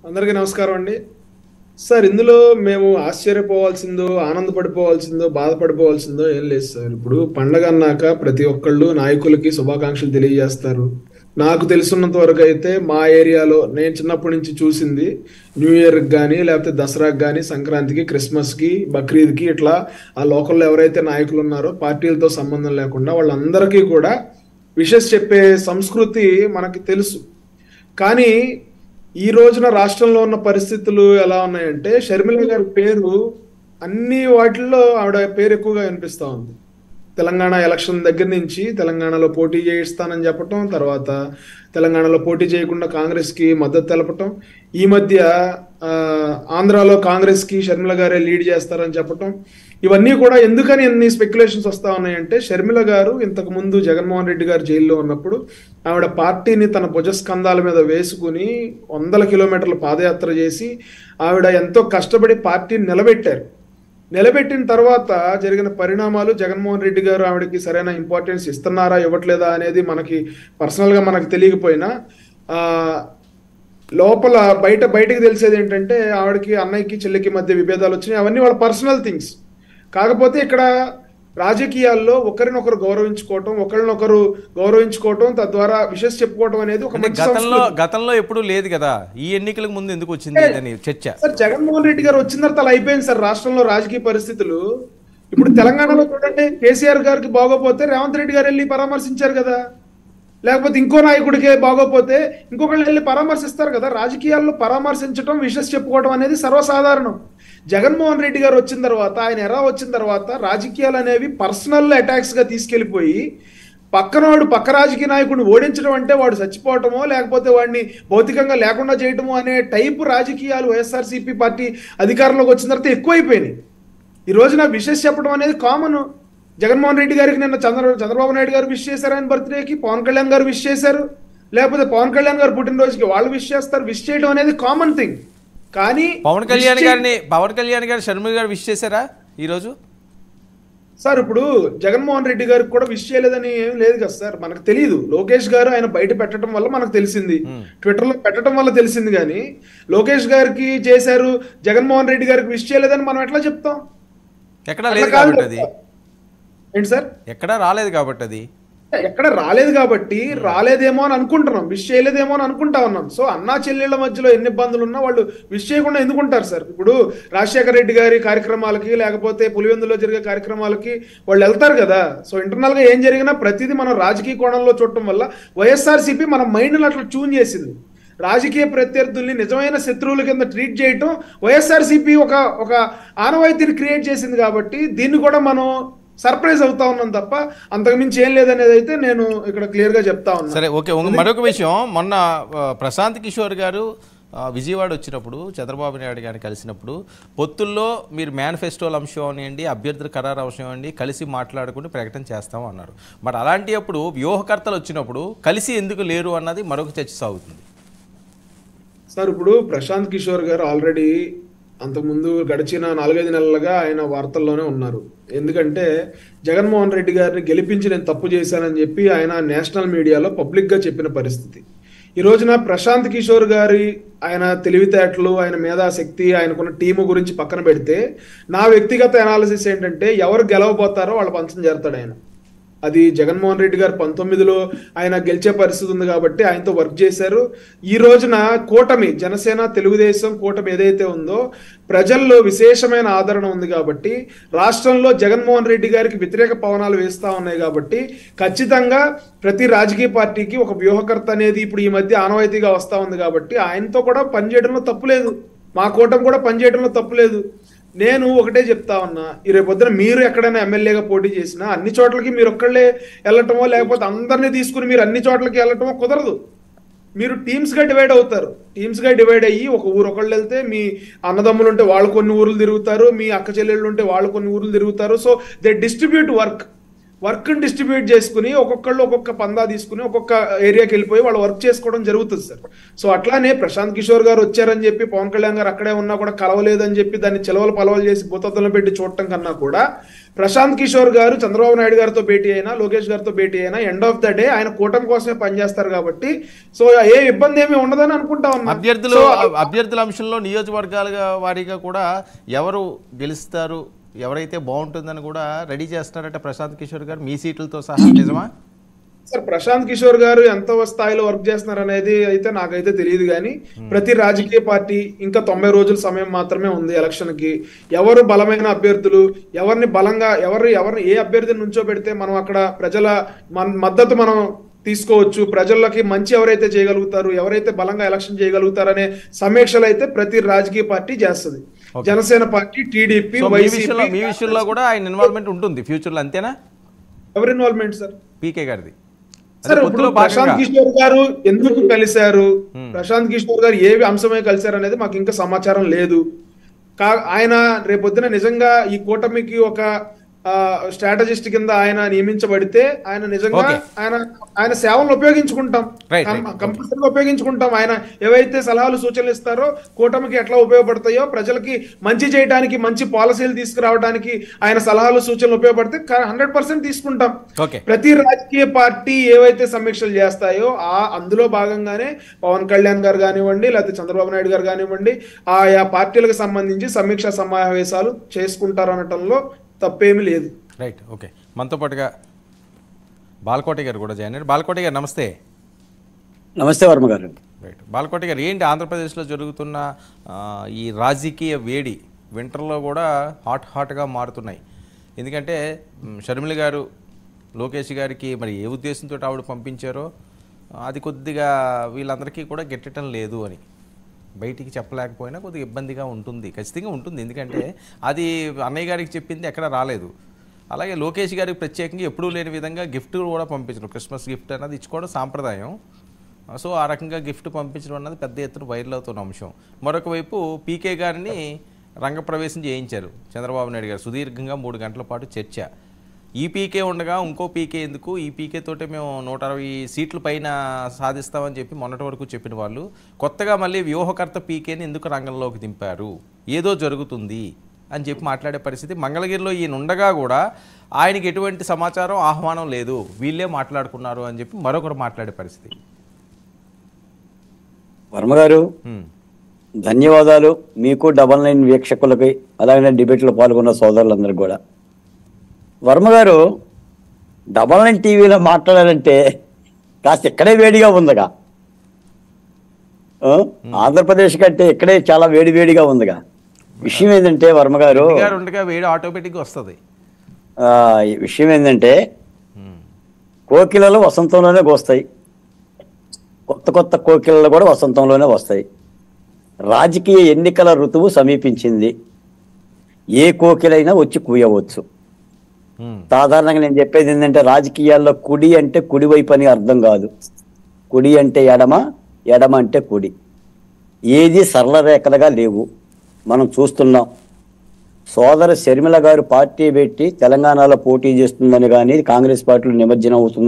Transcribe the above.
అందరికీ నమస్కారం అండి. సార్ ఇందులో మేము ఆశ్చర్యపోవాల్సిందో, ఆనందపడిపోవాల్సిందో, బాధపడిపోవాల్సిందో ఏం లేదు సార్. ఇప్పుడు పండగన్నాక ప్రతి ఒక్కళ్ళు నాయకులకి శుభాకాంక్షలు తెలియజేస్తారు. నాకు తెలిసున్నంత వరకైతే మా ఏరియాలో నేను చిన్నప్పటి నుంచి చూసింది న్యూ ఇయర్‌కి గానీ, లేకపోతే దసరాకి గానీ, సంక్రాంతికి, క్రిస్మస్‌కి, బక్రీద్‌కి ఇట్లా ఆ లోకల్‌లో ఎవరైతే నాయకులున్నారో పార్టీలతో సంబంధం లేకుండా వాళ్ళందరికీ కూడా విషెస్ చెప్పే సంస్కృతి మనకి తెలుసు. కానీ ఈ రోజున రాష్ట్రంలో ఉన్న పరిస్థితులు ఎలా ఉన్నాయంటే షర్మిల గారి పేరు అన్ని వాటిల్లో ఆవిడ పేరు ఎక్కువగా వినిపిస్తా ఉంది. తెలంగాణ ఎలక్షన్ దగ్గర నుంచి తెలంగాణలో పోటీ చేయిస్తానని చెప్పటం, తర్వాత తెలంగాణలో పోటీ చేయకుండా కాంగ్రెస్‌కి మద్దతు తెలపటం, ఈ మధ్య ఆంధ్రాలో కాంగ్రెస్‌కి షర్మిల గారే లీడ్ చేస్తారని చెప్పటం, ఇవన్నీ కూడా ఎందుకని ఎన్ని స్పెక్యులేషన్స్ వస్తా ఉన్నాయంటే షర్మిల గారు ఇంతకు ముందు జగన్మోహన్ రెడ్డి గారు జైల్లో ఉన్నప్పుడు ఆవిడ పార్టీని తన భుజస్కంధాల మీద వేసుకుని వందల కిలోమీటర్ల పాదయాత్ర చేసి ఆవిడ ఎంతో కష్టపడి పార్టీని నిలబెట్టారు. నిలబెట్టిన తర్వాత జరిగిన పరిణామాలు జగన్మోహన్ రెడ్డి గారు ఆవిడకి సరైన ఇంపార్టెన్స్ ఇస్తున్నారా ఇవ్వట్లేదా అనేది మనకి పర్సనల్గా మనకు తెలియకపోయినా ఆ లోపల బయటకు తెలిసేది ఏంటంటే ఆవిడకి అన్నయ్యకి చెల్లికి మధ్య విభేదాలు వచ్చినాయి. అవన్నీ వాళ్ళ పర్సనల్ థింగ్స్. కాకపోతే ఇక్కడ రాజకీయాల్లో ఒకరినొకరు గౌరవించుకోవటం తద్వారా విషెస్ చెప్పుకోవటం అనేది ఒక మంచి గతంలో ఎప్పుడు లేదు కదా, ఈ ఎన్నికలకు ముందు ఎందుకు వచ్చింది అని చర్చ. సార్ జగన్మోహన్ రెడ్డి గారు వచ్చిన తర్వాత అలా అయిపోయింది సార్ రాష్ట్రంలో రాజకీయ పరిస్థితులు. ఇప్పుడు తెలంగాణలో చూడండి, కేసీఆర్ గారికి బాగోపోతే రేవంత్ రెడ్డి గారు వెళ్ళి పరామర్శించారు కదా, లేకపోతే ఇంకో నాయకుడికే బాగోపోతే ఇంకొకళ్ళు వెళ్ళి పరామర్శిస్తారు కదా. రాజకీయాల్లో పరామర్శించడం, విషెస్ చెప్పుకోవడం అనేది సర్వసాధారణం. జగన్మోహన్ రెడ్డి గారు వచ్చిన తర్వాత, ఆయన ఎరా వచ్చిన తర్వాత రాజకీయాలు అనేవి పర్సనల్ అటాక్స్ గా తీసుకెళ్లిపోయి పక్క రాజకీయ నాయకుడిని ఓడించడం అంటే వాడు చచ్చిపోవటమో లేకపోతే వాడిని భౌతికంగా లేకుండా చేయటమో అనే టైపు రాజకీయాలు వైఎస్ఆర్సీపీ పార్టీ అధికారంలోకి వచ్చిన తర్వాత ఎక్కువైపోయినాయి. ఈ రోజు నాకు విషెస్ చెప్పడం అనేది కామన్. జగన్మోహన్ రెడ్డి గారికి నిన్న చంద్రబాబు నాయుడు గారు విష్ చేశారు, ఆయన బర్త్డేకి పవన్ కళ్యాణ్ గారు విష్ చేశారు, లేకపోతే పవన్ కళ్యాణ్ గారు పుట్టినరోజుకి వాళ్ళు విష్ చేస్తారు. విష్ చేయడం అనేది కామన్ థింగ్. కానీ పవన్ కళ్యాణ్ గారు షర్మిల గారు విష్ చేశారా ఈరోజు? సార్ ఇప్పుడు జగన్మోహన్ రెడ్డి గారికి కూడా విష్ చేయలేదని ఏం లేదు కదా సార్, మనకు తెలియదు. లోకేష్ గారు ఆయన బయట పెట్టడం వల్ల మనకు తెలిసింది, ట్విట్టర్లో పెట్టడం వల్ల తెలిసింది. కానీ లోకేష్ గారికి చేశారు, జగన్మోహన్ రెడ్డి గారికి విష్ చేయలేదని మనం ఎట్లా చెప్తాం? ఎక్కడా లేదు కాబట్టి అది ఏంటి సార్, ఎక్కడా రాలేదు కాబట్టి అది ఎక్కడ రాలేదు కాబట్టి రాలేదేమో అని అనుకుంటున్నాం, విష్ చేయలేదేమో అని అనుకుంటా ఉన్నాం. సో అన్నా చెల్లెళ్ళ మధ్యలో ఎన్ని ఇబ్బందులు ఉన్నా వాళ్ళు విష్ చేయకుండా ఎందుకుంటారు సార్? ఇప్పుడు రాజశేఖర రెడ్డి గారి కార్యక్రమాలకి లేకపోతే పులివెందులో జరిగే కార్యక్రమాలకి వాళ్ళు వెళ్తారు కదా. సో ఇంటర్నల్ గా ఏం జరిగినా ప్రతిదీ మనం రాజకీయ కోణంలో చూడటం వల్ల వైఎస్ఆర్సీపీ మన మైండ్ని అట్లా ట్యూన్ చేసింది. రాజకీయ ప్రత్యర్థుల్ని నిజమైన శత్రువుల కింద ట్రీట్ చేయటం వైఎస్ఆర్సీపీ ఒక ఆనవాయితీని క్రియేట్ చేసింది. కాబట్టి దీన్ని కూడా మనం సర్ప్రైజ్ అవుతా ఉన్నాం తప్ప అంతకుమించి ఏం లేదనేది అయితే నేను ఇక్కడ క్లియర్ గా చెప్తా ఉన్నా. సరే, ఓకే. మరొక విషయం, మొన్న ప్రశాంత్ కిషోర్ గారు విజయవాడ వచ్చినప్పుడు చంద్రబాబు నాయుడు గారిని కలిసినప్పుడు పొత్తుల్లో మీరు మేనిఫెస్టోల అంశం అనివ్వండి, అభ్యర్థుల ఖరారు అంశం అండి కలిసి మాట్లాడుకుని ప్రకటన చేస్తాం అన్నారు. మరి అలాంటి అప్పుడు వ్యూహకర్తలు వచ్చినప్పుడు కలిసి ఎందుకు లేరు అన్నది మరొక చర్చ సాగుతుంది సార్. ఇప్పుడు ప్రశాంత్ కిషోర్ గారు ఆల్రెడీ అంతకుముందు గడిచిన 4-5 నెలలుగా ఆయన వార్తల్లోనే ఉన్నారు. ఎందుకంటే జగన్మోహన్ రెడ్డి గారిని గెలిపించి నేను తప్పు చేశానని చెప్పి ఆయన నేషనల్ మీడియాలో పబ్లిక్ గా చెప్పిన పరిస్థితి. ఈ రోజున ప్రశాంత్ కిషోర్ గారి ఆయన తెలివితేటలు, ఆయన మేధాశక్తి, ఆయనకున్న టీము గురించి పక్కన పెడితే నా వ్యక్తిగత అనాలిసిస్ ఏంటంటే ఎవరు గెలవబోతారో వాళ్ళ పంచం చేరతాడు ఆయన. అది జగన్మోహన్ రెడ్డి గారు 19లో ఆయన గెలిచే పరిస్థితి ఉంది కాబట్టి ఆయనతో వర్క్ చేశారు. ఈ రోజున కూటమి, జనసేన తెలుగుదేశం కూటమి ఏదైతే ఉందో ప్రజల్లో విశేషమైన ఆదరణ ఉంది కాబట్టి రాష్ట్రంలో జగన్మోహన్ రెడ్డి గారికి వ్యతిరేక పవనాలు వేస్తా ఉన్నాయి. కాబట్టి ఖచ్చితంగా ప్రతి రాజకీయ పార్టీకి ఒక వ్యూహకర్త అనేది ఇప్పుడు ఈ మధ్య ఆనవాయితీగా వస్తా ఉంది. కాబట్టి ఆయనతో కూడా పనిచేయడంలో తప్పులేదు, మా కూటమి కూడా పనిచేయడంలో తప్పులేదు. నేను ఒకటే చెప్తా ఉన్నా, ఈ రేపొద్దున మీరు ఎక్కడైనా ఎమ్మెల్యేగా పోటీ చేసినా అన్ని చోట్లకి మీరు ఒక్కళ్ళే వెళ్ళటమో లేకపోతే అందరినీ తీసుకుని మీరు అన్ని చోట్లకి వెళ్ళటమో కుదరదు. మీరు టీమ్స్ గా డివైడ్ అవుతారు. టీమ్స్ గా డివైడ్ అయ్యి ఒక ఊరు ఒకళ్ళు వెళ్తే మీ అన్నదమ్ములు ఉంటే వాళ్ళు కొన్ని ఊర్లు తిరుగుతారు, మీ అక్క చెల్లెళ్ళు ఉంటే వాళ్ళు కొన్ని ఊర్లు తిరుగుతారు. సో దే డిస్ట్రిబ్యూట్ వర్క్ని డిస్ట్రిబ్యూట్ చేసుకుని ఒక్కొక్కళ్ళు ఒక్కొక్క పందా తీసుకుని ఒక్కొక్క ఏరియాకి వెళ్ళిపోయి వాళ్ళు వర్క్ చేసుకోవడం జరుగుతుంది సార్. సో అట్లానే ప్రశాంత్ కిషోర్ గారు వచ్చారని చెప్పి పవన్ కళ్యాణ్ గారు అక్కడే ఉన్నా కూడా కలవలేదని చెప్పి దాన్ని చెలవలు పలవలు చేసి భూతత్వంలో పెట్టి చూడటం కన్నా కూడా ప్రశాంత్ కిషోర్ గారు చంద్రబాబు నాయుడు గారితో భేటీ అయినా లోకేష్ గారితో భేటీ అయినా ఎండ్ ఆఫ్ ద డే ఆయన కూటమి కోసమే పనిచేస్తారు కాబట్టి సో ఏ ఇబ్బంది ఏమీ ఉండదని అనుకుంటా ఉన్నా. అభ్యర్థుల అంశంలో నియోజకవర్గాలుగా వారీగా కూడా ఎవరు గెలుస్తారు, ఎవరైతే బాగుంటుందని కూడా రెడీ చేస్తున్నారంటే ప్రశాంత్ కిషోర్ గారు మీ సీట్లతో సహా, నిజమా? సార్ ప్రశాంత్ కిషోర్ గారు ఎంత స్థాయిలో వర్క్ చేస్తున్నారు అనేది అయితే నాకైతే తెలియదు, కానీ ప్రతి రాజకీయ పార్టీ ఇంకా 90 రోజుల సమయం మాత్రమే ఉంది ఎలక్షన్ కి. ఎవరు బలమైన అభ్యర్థులు, ఎవరిని బలంగా ఎవరిని ఏ అభ్యర్థిని నుంచో పెడితే మనం అక్కడ ప్రజల మద్దతు మనం తీసుకోవచ్చు, ప్రజలకి మంచి ఎవరైతే చేయగలుగుతారు, ఎవరైతే బలంగా ఎలక్షన్ చేయగలుగుతారనే సమీక్షలు అయితే ప్రతి రాజకీయ పార్టీ చేస్తుంది. Janasena party, TDP, YCP. మీ విషయంలో కూడా ఆయన ఇన్వాల్వ్మెంట్ ఉంటుంది ఫ్యూచర్ లో, అంతేనా? ఎవరి ఇన్వాల్వ్మెంట్ సార్? పీకే గారిది. సార్ ఇప్పుడు ప్రశాంత్ కిషోర్ గారు ఎందుకు కలిశారు, ప్రశాంత్ కిషోర్ గారు ఏ అంశమే కలిశారు అనేది మాకు ఇంకా సమాచారం లేదు. ఆయన రేపొద్దున నిజంగా ఈ కూటమికి ఒక స్ట్రాటజిస్ట్ కింద ఆయన నియమించబడితే ఆయన నిజంగా ఆయన సేవలను ఉపయోగించుకుంటాం, కంపల్సరీగా ఉపయోగించుకుంటాం. ఆయన ఏవైతే సలహాలు సూచనలు ఇస్తారో కూటమికి ఎట్లా ఉపయోగపడతాయో, ప్రజలకి మంచి చేయడానికి, మంచి పాలసీలు తీసుకురావడానికి ఆయన సలహాలు సూచనలు ఉపయోగపడితే 100% తీసుకుంటాం. ప్రతి రాజకీయ పార్టీ ఏవైతే సమీక్షలు చేస్తాయో అందులో భాగంగానే పవన్ కళ్యాణ్ గారు కానివ్వండి, లేకపోతే చంద్రబాబు నాయుడు గారు కానివ్వండి, ఆయా పార్టీలకు సంబంధించి సమీక్షా సమావేశాలు చేసుకుంటారు అనటంలో తప్పేమీ లేదు. Right, okay. మనతో పాటుగా బాలకోటి గారు కూడా జాయిన్ అయ్యారు. బాలకోటి గారు నమస్తే. నమస్తే వర్మ గారు. రైట్, బాలకోటి గారు, ఏంటి ఆంధ్రప్రదేశ్లో జరుగుతున్న ఈ రాజకీయ వేడి వింటర్లో కూడా హాట్గా మారుతున్నాయి? ఎందుకంటే షర్మిల గారు లోకేష్ గారికి మరి ఏ ఉద్దేశంతో ఆవిడ పంపించారో అది కొద్దిగా వీళ్ళందరికీ కూడా గిట్టడం లేదు అని బయటికి చెప్పలేకపోయినా కొద్దిగా ఇబ్బందిగా ఉంటుంది, ఖచ్చితంగా ఉంటుంది. ఎందుకంటే అది అన్నయ్య గారికి చెప్పింది ఎక్కడ రాలేదు. అలాగే లోకేష్ గారికి ప్రత్యేకంగా ఎప్పుడూ లేని విధంగా గిఫ్ట్ కూడా పంపించడం, క్రిస్మస్ గిఫ్ట్ అన్నది ఇచ్చుకోవడం సాంప్రదాయం. సో ఆ రకంగా గిఫ్ట్ పంపించడం అన్నది పెద్ద ఎత్తున వైరల్ అవుతున్న అంశం. మరొక వైపు పీకే గారిని రంగప్రవేశం చేయించారు చంద్రబాబు నాయుడు గారు, సుదీర్ఘంగా 3 గంటల పాటు చర్చ. ఈ పీకే ఉండగా ఇంకో పీకే ఎందుకు, ఈ పీకే తోటే మేము 160 సీట్ల పైన సాధిస్తామని చెప్పి మొన్నటి వరకు చెప్పిన వాళ్ళు కొత్తగా మళ్ళీ వ్యూహకర్త పీకేని ఎందుకు రంగంలోకి దింపారు, ఏదో జరుగుతుంది అని చెప్పి మాట్లాడే పరిస్థితి. మంగళగిరిలో ఈయన ఉండగా కూడా ఆయనకి ఎటువంటి సమాచారం, ఆహ్వానం లేదు, వీళ్ళే మాట్లాడుకున్నారు అని చెప్పి మరొకరు మాట్లాడే పరిస్థితి. వర్మగారు ధన్యవాదాలు మీకు, 99 వీక్షకులకి, అలాగే డిబేట్లో పాల్గొన్న సోదరులందరికీ కూడా. వర్మగారు 99 టీవీలో మాట్లాడాలంటే కాస్త ఇక్కడే వేడిగా ఉందిగా, ఆంధ్రప్రదేశ్ కంటే ఇక్కడే చాలా వేడిగా ఉందిగా. విషయం ఏంటంటే వర్మగారు, వేడి ఆటోమేటిక్గా వస్తుంది. విషయం ఏంటంటే కోకిలలు వసంతంలోనే వస్తాయి, కొత్త కోకిలలు కూడా వసంతంలోనే వస్తాయి. రాజకీయ ఎన్నికల ఋతువు సమీపించింది, ఏ కోకిలైనా వచ్చి కూయవచ్చు. సాధారణంగా నేను చెప్పేది ఏంటంటే రాజకీయాల్లో కుడి అంటే కుడివైపు అని అర్థం కాదు, కుడి అంటే ఎడమ, ఎడమ అంటే కుడి. ఏది సరళ రేఖలుగా లేవు, మనం చూస్తున్నాం. సోదర షర్మిల గారు పార్టీ పెట్టి తెలంగాణలో పోటీ చేస్తుందని కానీ కాంగ్రెస్ పార్టీలో నిమజ్జనం అవుతుంది